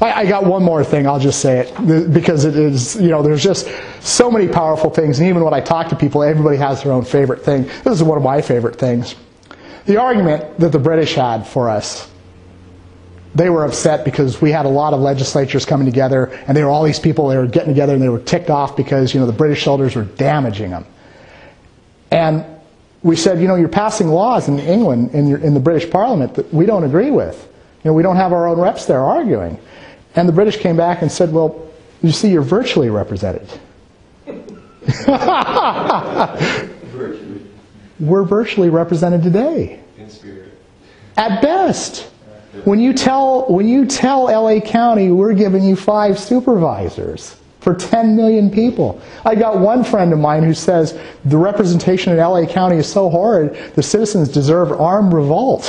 I got one more thing, I'll just say it, because it is, there's just so many powerful things, and even when I talk to people, everybody has their own favorite thing. This is one of my favorite things. The argument that the British had for us, they were upset because we had a lot of legislatures coming together, and there were all these people, they were getting together, and they were ticked off because, the British soldiers were damaging them. And we said, you're passing laws in England, in the British Parliament, that we don't agree with. We don't have our own reps there arguing. And the British came back and said, well, you see, you're virtually represented. We're virtually represented today. In spirit. At best. When you tell LA County, we're giving you 5 supervisors for 10 million people. I got one friend of mine who says the representation in LA County is so horrid, the citizens deserve armed revolt.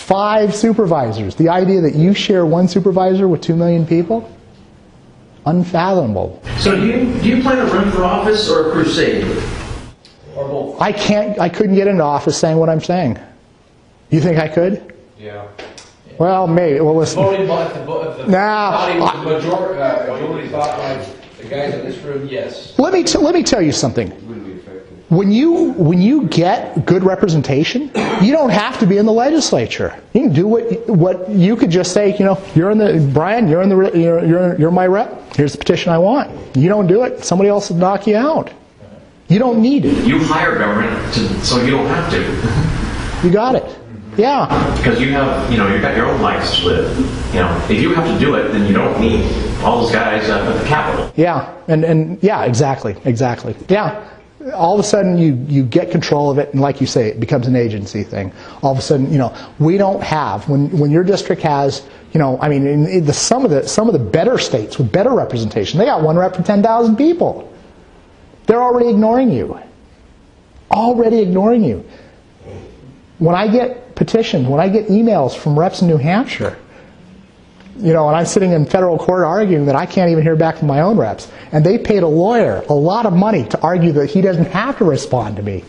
5 supervisors. The idea that you share one supervisor with 2 million people? Unfathomable. So do you plan to run for office or a crusade? Or both? I couldn't get into office saying what I'm saying. You think I could? Yeah. Well, maybe. Well, listen. Voting by the body was the majority thought like the guys in this room, yes. Let me tell you something. When you get good representation, you don't have to be in the legislature. You can do what you could just say. Brian, you're my rep. Here's the petition I want. You don't do it, somebody else will knock you out. You don't need it. You hire government so you don't have to. You got it. Yeah. Because you've got your own lives to live. If you have to do it, then you don't need all those guys at the Capitol. Yeah, and yeah, exactly. Yeah. All of a sudden you get control of it, and like you say, it becomes an agency thing. All of a sudden, we don't have, when your district has, some of the better states with better representation, they got 1 rep for 10,000 people. They're already ignoring you. Already ignoring you. When I get petitions, when I get emails from reps in New Hampshire, and I'm sitting in federal court arguing that I can't even hear back from my own reps, and they paid a lawyer a lot of money to argue that he doesn't have to respond to me.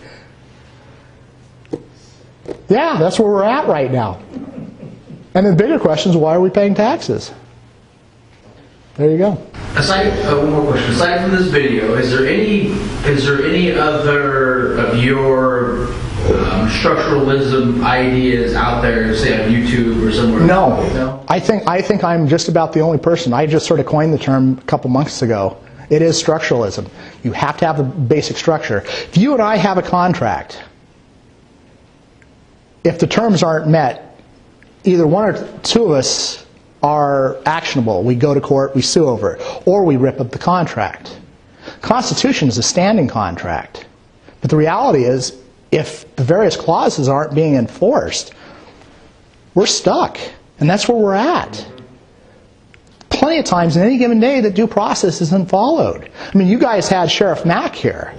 Yeah, that's where we're at right now. And the bigger question is, why are we paying taxes? There you go. One more question. Aside from this video, is there any other of your structuralism ideas out there, say on YouTube or somewhere? No. I think I'm just about the only person. I just sort of coined the term a couple months ago. It is structuralism. You have to have the basic structure. If you and I have a contract, if the terms aren't met, either one or 2 of us are actionable. We go to court, we sue over it, or we rip up the contract. Constitution is a standing contract. But the reality is, if the various clauses aren't being enforced, we're stuck. And that's where we're at. Plenty of times in any given day that due process isn't followed. I mean, you guys had Sheriff Mack here.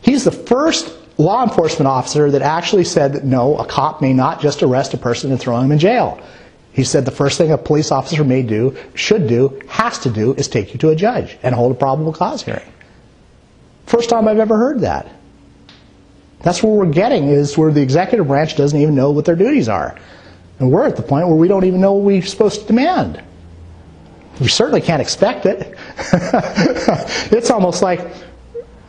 He's the first law enforcement officer that actually said that no, a cop may not just arrest a person and throw him in jail. He said the first thing a police officer may do, should do, has to do is take you to a judge and hold a probable cause hearing. First time I've ever heard that. That's where we're getting, is where the executive branch doesn't even know what their duties are. And we're at the point where we don't even know what we're supposed to demand. We certainly can't expect it. It's almost like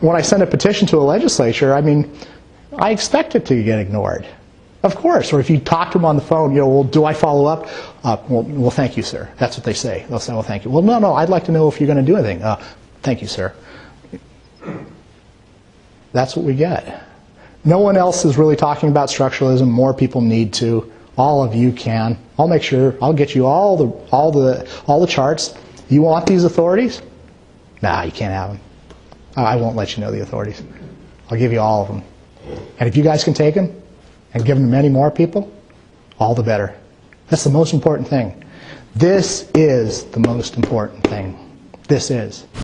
when I send a petition to a legislature, I expect it to get ignored. Of course. Or if you talk to them on the phone, well, do I follow up? Well, thank you, sir. That's what they say. They'll say, well, thank you. Well, no, I'd like to know if you're going to do anything. Thank you, sir. That's what we get. No one else is really talking about structuralism. More people need to. All of you can. I'll make sure. I'll get you all the charts. You want these authorities? Nah, you can't have them. I won't let you know the authorities. I'll give you all of them. And if you guys can take them and give them to many more people, all the better. That's the most important thing. This is the most important thing. This is.